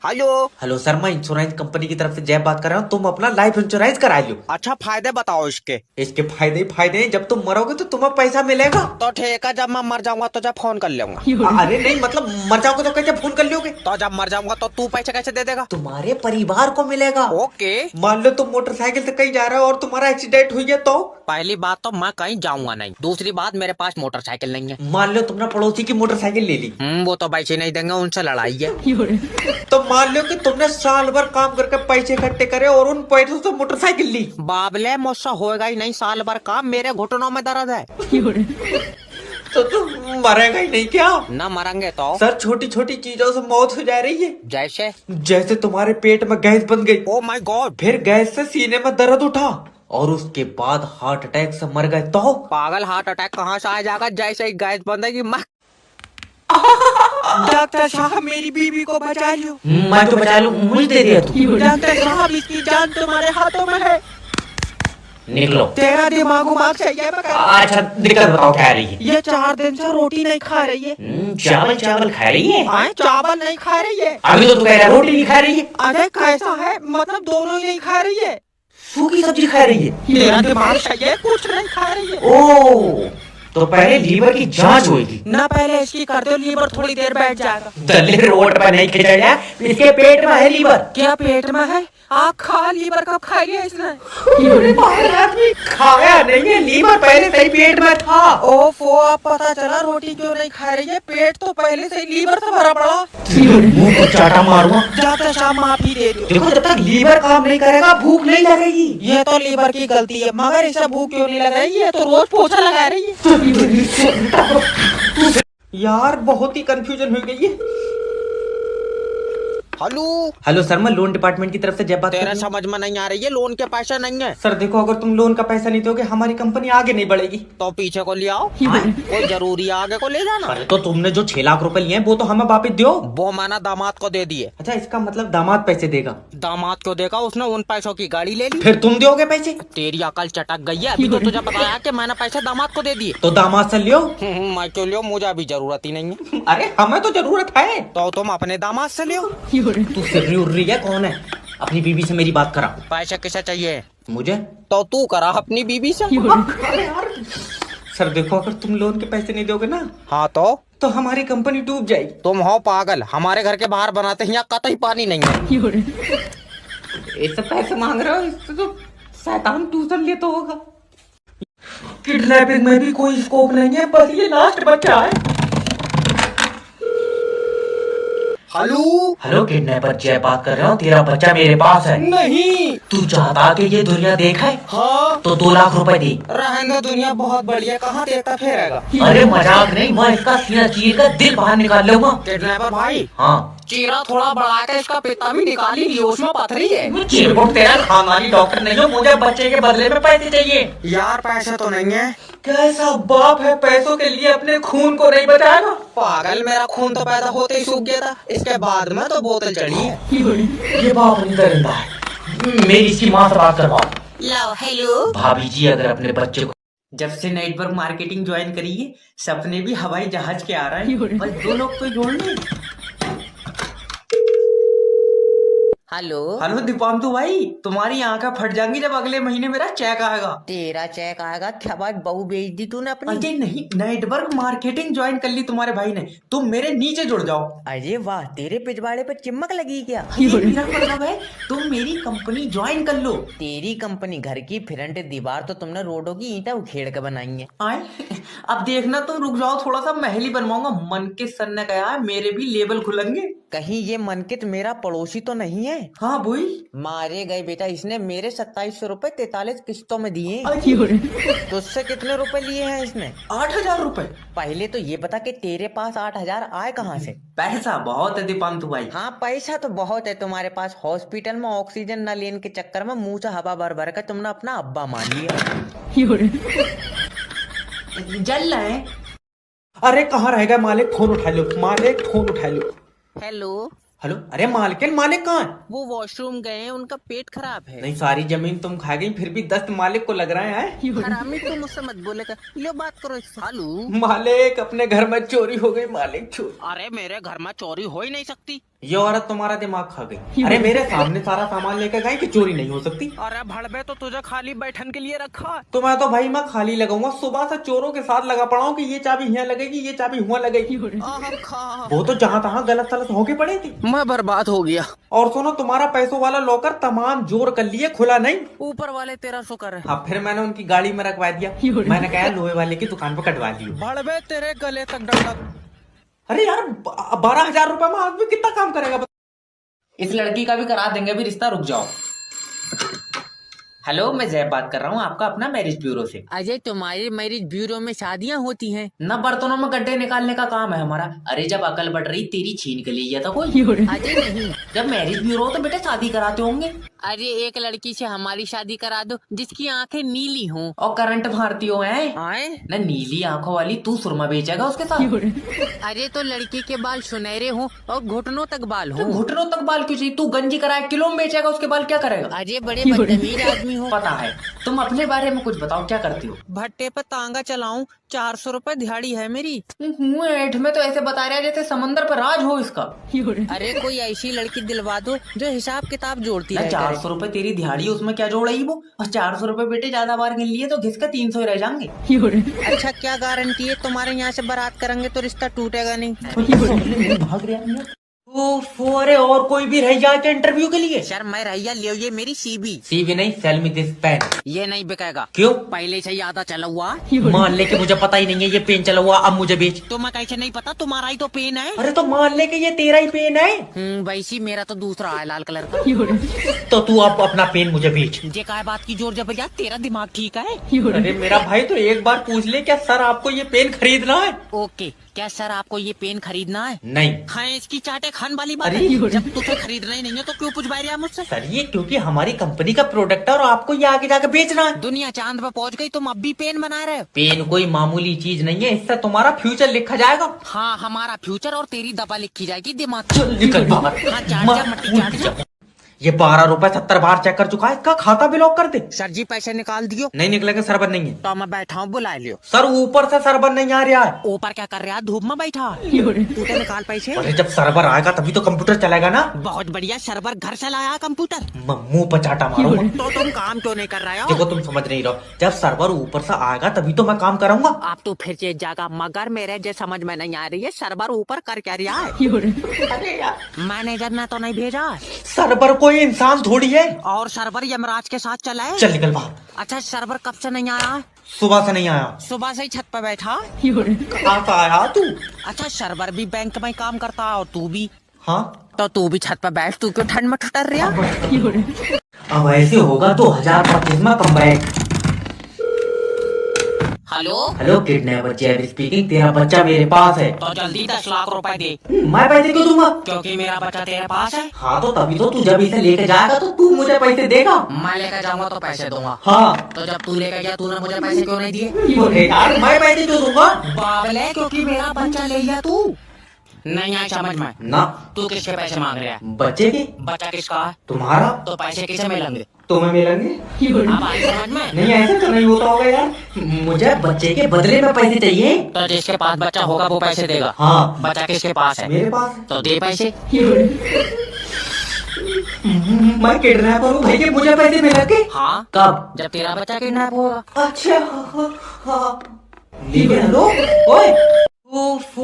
Hello. Hello sir, मैं insurance company की तरफ से जय बात कर रहा हूँ। तुम अपना लाइफ इंश्योरेंस करा लो। अच्छा, फायदे बताओ इसके। इसके फायदे ही फायदे हैं। जब तुम मरोगे तो तुम्हें पैसा मिलेगा। तो ठीक है, जब मैं मर जाऊंगा तो जब फोन कर लूंगा। अरे नहीं, मतलब मर जाओगे तो कैसे फोन कर लोगे? तो जब मर जाऊंगा तो तू पैसे कैसे दे देगा? तुम्हारे परिवार को मिलेगा। ओके। मान लो तुम मोटरसाइकिल से कहीं जा रहे हो और तुम्हारा एक्सीडेंट हुई है तो? पहली बात तो मैं कहीं जाऊंगा नहीं, दूसरी बात मेरे पास मोटरसाइकिल नहीं है। मान लो तुमने पड़ोसी की मोटरसाइकिल ले ली। वो तो पैसे नहीं देंगे, उनसे लड़ाई है। तो मान लो कि तुमने साल भर काम करके पैसे इकट्ठे करे और उन पैसों से मोटरसाइकिल ली। बाबले, मुझसे होएगा ही नहीं साल भर काम, मेरे घुटनों में दर्द है। तो तुम मरेगा ही नहीं क्या? न मरेंगे तो? सर, छोटी छोटी चीजों से मौत हो जा रही है। जैसे? जैसे तुम्हारे पेट में गैस बन गई, ओ माय गॉड। फिर गैस से सीने में दर्द उठा और उसके बाद हार्ट अटैक से मर गए तो? पागल, हार्ट अटैक कहाँ से आ जाएगा? जैसे ही गैस बंदेगी मैं। डॉक्टर साहब, मेरी बीवी को बचा लो। मैं तो बचा लूं, मुझे दे दिया तू। डॉक्टर साहब, इसकी जान तुम्हारे हाथों में है। निकलो। तेरा दिमाग उमाग सही है? अच्छा, दिक्कत बताओ क्या रही है? ये 4 दिन से रोटी नहीं खा रही है। चावल चावल खा रही है? चावल नहीं खा रही है। अभी तो तू कह रहा रोटी नहीं खा रही है। अरे कैसा है, मतलब दोनों ही नहीं खा रही है। सूखी सब्जी खा रही है? मेरा दिमाग सही है, कुछ नहीं खा रही है। ओ, तो पहले लीवर की जांच होगी ना, पहले इसकी कर दो, लीवर थोड़ी देर बैठ जाएगा। दलित रोड पर नहीं खिंचाया, इसके पेट में है लीवर। क्या पेट में है? आप खा, लीवर कब खाई है इसने? आदमी खाया नहीं है, लीवर पहले से ही पेट में था। ओफो, अब पता चला रोटी क्यों नहीं खा रही है। पेट तो पहले से ही लीवर से भरा पड़ा। मुंह को चाटा मारूंगा। डॉक्टर साहब, माफी दे दो। देखो, जब तक लीवर काम नहीं करेगा भूख नहीं लगेगी। ये तो लीवर की गलती है, मगर इसे भूख क्यों नहीं लग रही है? तो रोज पोछा लगा रही है। यार, बहुत ही कंफ्यूजन हो गई है। हेलो। हेलो सर, मैं लोन डिपार्टमेंट की तरफ से जय बात कर तेरा रहा हूं। समझ में नहीं आ रही है, लोन के पैसे नहीं है। सर देखो, अगर तुम लोन का पैसा नहीं दोगे हमारी कंपनी आगे नहीं बढ़ेगी। तो पीछे को ले आओ। कोई जरूरी है आगे को ले जाना? अरे तो तुमने जो 6 लाख रुपए लिए हैं वो तो हमें वापिस दो। वो मैंने दामाद को दे दिए। अच्छा, इसका मतलब दामाद पैसे देगा? दामाद को देखा, उसने उन पैसों की गाड़ी ले ली। फिर तुम दोगे पैसे? तेरी अकल चटक गई है, अभी तो तुझे बताया कि मैंने पैसे दामाद को दे दिए। तो दामाद से लियो। मैं क्यों लियो, मुझे अभी जरूरत ही नहीं है। अरे हमें तो जरूरत है। तो तुम अपने दामाद से लियो। तू सिर्री उर्री है? कौन है? अपनी बीवी से मेरी बात करा। पैसे किसे चाहिए? मुझे। तो तू करा अपनी बीवी से। अरे यार, सर देखो, अगर तुम लोन के पैसे नहीं दोगे ना हाँ तो हमारी कंपनी डूब जाएगी। तुम हो पागल, हमारे घर के बाहर बनाते हैं, यहाँ कतई पानी नहीं है। इससे पैसे मांग रहे हो? इससे तो शैतान ट्यूशन ले तो होगा। किडनैपिंग में भी कोई स्कोप नहीं है, बस ये लास्ट बच्चा है। हेलो। हेलो किडनैपर, जय बात कर रहा हूँ। तेरा बच्चा मेरे पास है। नहीं। तू चाहता कि ये दुनिया देखा है? हाँ। तो 2 लाख रुपए दे। रहने दो, दुनिया बहुत बढ़िया, कहाँ देखता फिरेगा? अरे मजाक नहीं, मैं इसका सीना चीर कर दिल बाहर निकाल लूंगा। किडनैपर भाई। हाँ। चीरा थोड़ा बढ़ा के इसका पिता भी निकाल ही लियो, उसमें पथरी है। चिरकुट, तेरा खानदानी डॉक्टर नहीं हो, मुझे बच्चे के बदले में पैसे चाहिए। यार पैसे तो नहीं है। कैसा बाप है पैसों के लिए अपने खून को नहीं बचाएगा? पागल, मेरा खून तो पैदा होते ही सूख गया था, इसके बाद में तो बोतल चढ़ी है। ये बाप नहीं करेगा है। मेरी इसकी माँ से बात करवाओ। लो। हेलो भाभी जी, अगर अपने बच्चे को जब से नेटवर्क मार्केटिंग ज्वाइन करी है, सपने भी हवाई जहाज के आ रहे हैं। बस 2 लोग तो जोड़ लें। हेलो। हेलो दीपांतु भाई, तुम्हारी आंखें फट जाएंगी जब अगले महीने मेरा चेक आएगा। तेरा चेक आएगा? क्या बात, बहू बेच दी तूने अपनी? अजय नहीं, नेटवर्क मार्केटिंग ज्वाइन कर ली तुम्हारे भाई ने। तुम मेरे नीचे जुड़ जाओ। अरे वाह, तेरे पिछवाड़े पे चिमक लगी क्या? ये मेरा मतलब है तुम मेरी कंपनी ज्वाइन कर लो। तेरी कंपनी घर की फ्रंट दीवार तो तुमने रोडों की ईंटें उखेड़ के बनाई है। आए, अब देखना, तुम रुक जाओ थोड़ा सा, महल ही बनवाऊंगा। मन के सर ने कहा है मेरे भी लेवल खुलेंगे। कहीं ये मनकित मेरा पड़ोसी तो नहीं है? हाँ बोई। मारे गए बेटा, इसने मेरे 2700 रुपए 43 किस्तों में दिए। तुझसे कितने रुपए लिए हैं इसने? 8,000 रुपए। पहले तो ये बता कि तेरे पास 8,000 आए कहाँ से? पैसा बहुत है दीपांतु भाई। हाँ, पैसा तो बहुत है तुम्हारे पास। हॉस्पिटल में ऑक्सीजन न लेने के चक्कर में मुंह से हवा भर भर कर तुमने अपना अब्बा मान लिया। जल रहे हैं। अरे कहाँ रह गया मालिक? फोन उठा लो मालिक, फोन उठा लो। हेलो। हेलो। अरे मालिक, मालिक कहाँ है? वो वॉशरूम गए हैं, उनका पेट खराब है। नहीं, सारी जमीन तुम खा गई, फिर भी दस्त मालिक को लग रहा है। हरामी, तुम मुझसे मत बोलेगा। लो बात करो सालू। मालिक, अपने घर में चोरी हो गई मालिक, चोरी। अरे मेरे घर में चोरी हो ही नहीं सकती। ये औरत तुम्हारा दिमाग खा गई। अरे मेरे सामने सारा सामान लेकर गए कि चोरी नहीं हो सकती। अरे भड़बे तो तुझे खाली बैठन के लिए रखा है। तो भाई मैं खाली लगाऊंगा, सुबह से चोरों के साथ लगा पड़ा हूँ कि ये चाबी यहाँ लगेगी, ये चाबी हुआ लगेगी। वो तो जहाँ तहाँ गलत सलत होके पड़े थी। मैं बर्बाद हो गया। और सुनो, तुम्हारा पैसों वाला लॉकर तमाम जोर कर लिए, खुला नहीं। ऊपर वाले तेरा शुक्र है। हाँ, फिर मैंने उनकी गाड़ी में रखवा दिया। मैंने कहा लोहे वाले की दुकान पर कटवा दियो। भड़बे तेरे गले तक डंडा। अरे यार 12,000 रुपए में आदमी कितना काम करेगा। इस लड़की का भी करा देंगे अभी रिश्ता, रुक जाओ। हेलो, मैं जैब बात कर रहा हूँ आपका अपना मैरिज ब्यूरो से। अजय, तुम्हारे मैरिज ब्यूरो में शादियाँ होती हैं? न बर्तनों में गड्ढे निकालने का काम है हमारा। अरे जब अकल बढ़ रही तेरी छीन के ले गया था कोई। अजय नहीं, जब मैरिज ब्यूरो तो बेटे शादी कराते होंगे। अरे एक लड़की से हमारी शादी करा दो जिसकी आंखें नीली हों और करंट मारती हो है आए। न नीली आंखों वाली तू सुरमा बेचेगा उसके साथ। अरे तो लड़की के बाल सुनहरे हों और घुटनों तक बाल तो हों। घुटनों तक बाल क्यों चाहिए? तू गंजी कराए किलो में बेचेगा, उसके बाल क्या करेगा? अरे बड़े बदतमीज आदमी हो। पता है। तुम अपने बारे में कुछ बताओ, क्या करती हो? भट्टे पे तांगा चलाऊं, 400 रुपए दिहाड़ी है मेरी। ऐठ में तो ऐसे बता रहा है जैसे समंदर पर राज हो इसका। अरे कोई ऐसी लड़की दिलवा दो जो हिसाब किताब जोड़ती है। 400 रुपए तेरी दिहाड़ी, उसमें क्या जोड़ेगी वो? और 400 रुपए बेटे ज्यादा बार गिन लिए तो घिस के 300 ही रह जाएंगे। अच्छा, क्या गारंटी है तुम्हारे यहाँ से बारात करेंगे तो रिश्ता टूटेगा नहीं? भाग रहा अरे और कोई भी रह जाए क्या इंटरव्यू के लिए? सर मैं रैया लियो, ये मेरी सीबी। सीवी नहीं, सेल मी दिस पेन। ये नहीं बिकेगा। क्यों? पहले से ही आधा चला हुआ। मान ले कि मुझे पता ही नहीं है ये पेन चला हुआ, अब मुझे बेच। तो मैं कैसे नहीं पता, तुम्हारा ही तो पेन है। अरे तो मान ले कि ये तेरा ही पेन है। वैसी मेरा तो दूसरा है, लाल कलर का। तो तू अब अपना पेन मुझे बेच। ये काय बात की जोर जबरदस्त, तेरा दिमाग ठीक है? अरे मेरा भाई तो एक बार पूछ ले, क्या सर आपको ये पेन खरीदना है? ओके, क्या सर आपको ये पेन खरीदना है? नहीं। हाँ, इसकी चाटे खान वाली बात अरे है। जब तुझे खरीदना ही नहीं है तो क्यों पूछ रहा मुझसे? सर ये क्योंकि हमारी कंपनी का प्रोडक्ट है और आपको ये आगे जाकर बेचना है। दुनिया चांद पे पहुंच गई, तुम अब भी पेन बना रहे हो? पेन कोई मामूली चीज नहीं है, इससे तुम्हारा फ्यूचर लिखा जाएगा। हाँ, हमारा फ्यूचर और तेरी दबा लिखी जाएगी दिमाग। चल निकल बाहर। हाँ, चाट जा, मट्टी चाट जा। ये 12 रुपए 70 बार चेक कर चुका है, इसका खाता भी लॉक कर दे। सर जी पैसे निकाल दियो। नहीं निकलेगा, सरबर नहीं है। तो मैं बैठा हूँ, बुला लियो। सर ऊपर से सरबर नहीं आ रहा है। ऊपर क्या कर रहा है? धूप में बैठा। तू तो निकाल पैसे। अरे जब सरबर आएगा तभी तो कंप्यूटर चलेगा ना। बहुत बढ़िया, सर्वर घर से लाया कंप्यूटर। मुंह पर चाटा मारो। तो तुम काम क्यों नहीं कर रहे हो? देखो तुम समझ नहीं रहो, जब सर्वर ऊपर से आएगा तभी तो मैं काम करूंगा। आप तो फिर चेंज जाएगा, मगर मेरे जो समझ में नहीं आ रही है, सर्वर ऊपर कर क्या रहा है? अरे यार, मैनेजर ने तो नहीं भेजा। सर्वर कोई इंसान थोड़ी है। और सर्वर यमराज के साथ चला है। चल निकल बाहर। अच्छा, सर्वर कब से नहीं आया? सुबह से नहीं आया। सुबह से ही छत पे बैठा। कहाँ से आया तू? अच्छा, सर्वर भी बैंक में काम करता है और तू भी। हाँ तो तू भी छत पे बैठ, तू क्यों ठंड में ठुटर रहा? अब ऐसे होगा तो 1025 में come back. Hello hello kidnapper जेब स्पीकिंग, तेरा बच्चा मेरे पास है। तो जल्दी 10 लाख रुपए दे। मैं पैसे क्यों दूंगा? क्योंकि मेरा बच्चा तेरे पास है। हाँ तो तभी तो तू जब इसे लेके जाएगा तो तू मुझे पैसे देगा। मैं लेकर जाऊंगा तो पैसे दूंगा। हाँ तो जब तू लेकर गया तूने मुझे पैसे क्यों नहीं दिए? अरे यार मैं पैसे क्यों दूंगा? बाबले, क्योंकि मेरा बच्चा ले गया तू। नहीं आया समझ में? ना। तू किसके पैसे मांग रहा है? बच्चे के। बच्चा किसका है? तुम्हारा। तो पैसे किसे मिलेंगे? तुम्हें मिलेंगे। अब आई समझ में? नहीं ऐसे तो नहीं होता होगा यार, मुझे बच्चे के बदले में पैसे चाहिए। तो जिसके पास बच्चा होगा वो पैसे देगा। हाँ। बच्चा किसके पास है? मेरे पास। तो दे पैसे। मैं किडनैपर हूँ भाई, के मुझे पैसे मिलेंगे। हाँ, कब? जब तेरा बच्चा किडनैप होगा। अच्छा हाँ। लेकिन हेलो ओए,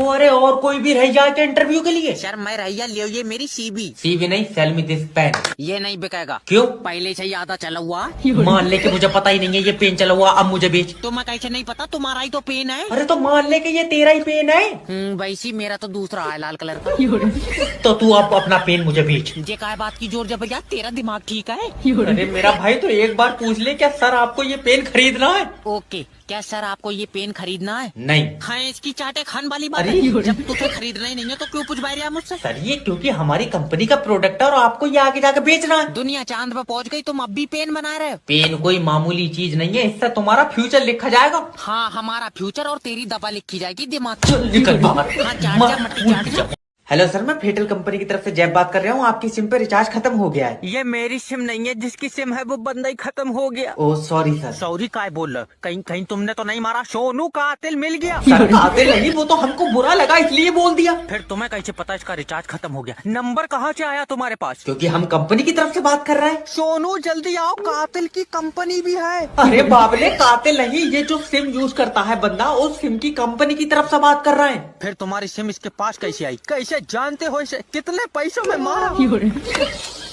अरे और कोई भी रह जाए क्या इंटरव्यू के लिए? सर मैं रैया लियो, ये मेरी सीबी। सीवी नहीं, सेल मी दिस पेन। ये नहीं बिकेगा। क्यों? पहले से ही आधा चला हुआ। मान ले कि मुझे पता ही नहीं है ये पेन चला हुआ, अब मुझे बेच। तो मैं कैसे नहीं पता, तुम्हारा ही तो पेन है। अरे तो मान ले कि ये तेरा ही पेन है। वैसी मेरा तो दूसरा है, लाल कलर का। तो तू अब अपना पेन मुझे बेच। ये काय बात की जोर जबरदस्त, तेरा दिमाग ठीक है? अरे मेरा भाई तो एक बार पूछ ले, क्या सर आपको ये पेन खरीदना है? ओके, क्या सर आपको ये पेन खरीदना है? नहीं। हाँ, इसकी चाटे खान वाली बात अरे है। जब तुझे खरीदना ही नहीं है तो क्यों पूछ रहा मुझसे? सर ये क्योंकि हमारी कंपनी का प्रोडक्ट है और आपको ये आगे जाकर बेचना है। दुनिया चांद पे पहुंच गई, तुम अब भी पेन बना रहे हो? पेन कोई मामूली चीज नहीं है, इससे तुम्हारा फ्यूचर लिखा जाएगा। हाँ, हमारा फ्यूचर और तेरी दबा लिखी जाएगी दिमाग। चल निकल बाहर। हाँ, चाट जा, मट्टी चाट जा। हेलो सर, मैं फेटल कंपनी की तरफ से जैब बात कर रहा हूँ। आपकी सिम पे रिचार्ज खत्म हो गया है। ये मेरी सिम नहीं है, जिसकी सिम है वो बंदा ही खत्म हो गया। ओ सॉरी सर। सॉरी काय बोल रहे हो? कहीं कहीं तुमने तो नहीं मारा? सोनू कातिल मिल गया। सर कातिल नहीं, वो तो हमको बुरा लगा इसलिए बोल दिया। फिर तुम्हें कैसे पता इसका रिचार्ज खत्म हो गया? नंबर कहाँ से आया तुम्हारे पास? क्योंकि हम कंपनी की तरफ से बात कर रहे हैं। सोनू जल्दी आओ, कातिल की कंपनी भी है। अरे बाबले, कातिल नहीं, ये जो सिम यूज करता है बंदा, उस सिम की कंपनी की तरफ से बात कर रहे हैं। फिर तुम्हारी सिम इसके पास कैसे आई? कैसे जानते हो इसे? कितने पैसों में मारा?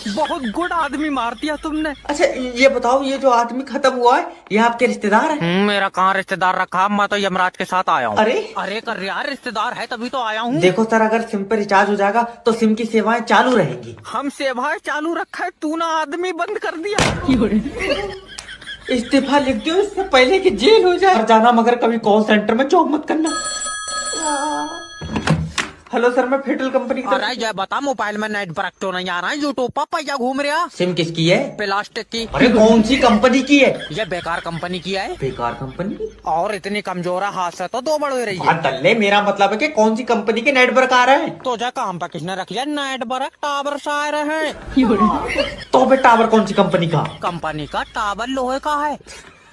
बहुत गुड आदमी मार दिया तुमने। अच्छा ये बताओ, ये जो आदमी खत्म हुआ है ये आपके रिश्तेदार है? मेरा कहाँ रिश्तेदार रखा, मैं तो यमराज के साथ आया हूँ। अरे अरे कर यार, रिश्तेदार है तभी तो आया हूँ। देखो सर, अगर सिम पे रिचार्ज हो जाएगा तो सिम की सेवाएं चालू रहेंगी। हम सेवाएं चालू रखा है, तू ना आदमी बंद कर दिया। इस्तीफा लिख दो इससे पहले कि जेल हो जाए। और जाना मगर कभी कॉल सेंटर में जॉब मत करना। हेलो सर, मैं फेटल कंपनी की अरे जय बता, मोबाइल में नेट वर्क तो नहीं आ रहा है? यूट्यूब पर पैसा घूम रहा। सिम किसकी है? प्लास्टिक की। अरे कौन सी कंपनी की है? ये बेकार कंपनी की है बेकार कंपनी? और इतनी कमजोर है, हाथ से तो दो बड़ हो रही है। बात दल्ले, मेरा मतलब है कि कौन सी कंपनी के नेटवर्क आ रहे हैं। तो जा काम पे किसने रख लिया? नेट वर्क टावर से आ रहे हैं। तो बे टावर कौन सी कंपनी का? कंपनी का टावर लोहे का है।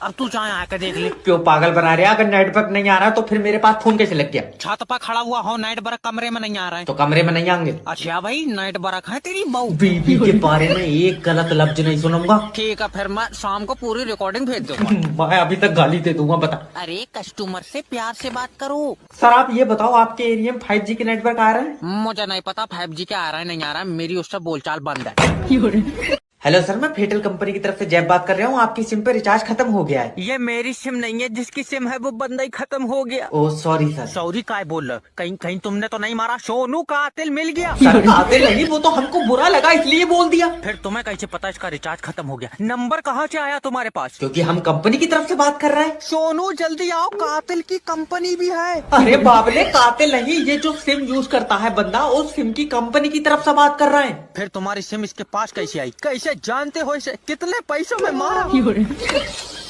अब तू चाहे आके देख ले। क्यों पागल बना रहे हैं? अगर नेटवर्क नहीं आ रहा तो फिर मेरे पास फोन कैसे लग गया? छत पर खड़ा हुआ हो, नेट वर्क कमरे में नहीं आ रहा है। तो कमरे में नहीं आएंगे? अच्छा भाई, नेट वर्क है तेरी बहू। बीबी के बारे में एक गलत लफ्ज नहीं सुनूंगा। ठीक है, फिर मैं शाम को पूरी रिकॉर्डिंग भेज दूंगा। मैं अभी तक गाली दे दूंगा। बता अरे कस्टमर से प्यार से बात करो। सर, आप ये बताओ, आपके एरिया में 5G के नेटवर्क आ रहे हैं? मुझे नहीं पता 5G क्या आ रहा है नहीं आ रहा है, मेरी उससे बोलचाल बंद है। हेलो सर, मैं फेटल कंपनी की तरफ से जैब बात कर रहा हूँ। आपकी सिम पे रिचार्ज खत्म हो गया है। ये मेरी सिम नहीं है, जिसकी सिम है वो बंदा ही खत्म हो गया। ओ सॉरी सर। सॉरी काय बोल रहे हो? कहीं कहीं तुमने तो नहीं मारा? सोनू कातिल मिल गया। सर कातिल नहीं, वो तो हमको बुरा लगा इसलिए बोल दिया। फिर तुम्हें कैसे पता इसका रिचार्ज खत्म हो गया? नंबर कहाँ से आया तुम्हारे पास? क्योंकि हम कंपनी की तरफ से बात कर रहे हैं। सोनू जल्दी आओ, कातिल की कंपनी भी है। अरे बाबले, कातिल नहीं, ये जो सिम यूज करता है बंदा, उस सिम की कंपनी की तरफ से बात कर रहे हैं। फिर तुम्हारी सिम इसके पास कैसे आई? कैसे जानते हो इसे? कितने पैसों में मारा?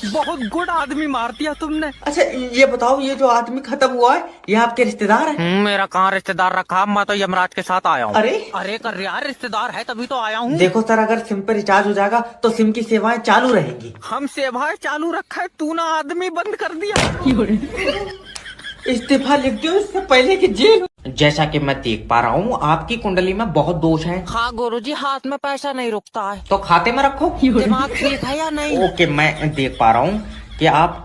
बहुत गुड आदमी मार दिया तुमने। अच्छा ये बताओ, ये जो आदमी खत्म हुआ है ये आपके रिश्तेदार है? मेरा कहाँ रिश्तेदार रखा, मैं तो यमराज के साथ आया हूँ। अरे कर यार, रिश्तेदार है तभी तो आया हूँ। देखो सर, अगर सिम पे रिचार्ज हो जाएगा तो सिम की सेवाएं चालू रहेंगी। हम सेवाएं चालू रखा है, तू ना आदमी बंद कर दिया। इस्तीफा लिख दो इससे पहले कि जेल। जैसा कि मैं देख पा रहा हूँ आपकी कुंडली में बहुत दोष हैं। हाँ गुरुजी, हाथ में पैसा नहीं रुकता है। तो खाते में रखो। दिमाग ठीक है या नहीं? ओके, मैं देख पा रहा हूँ कि आप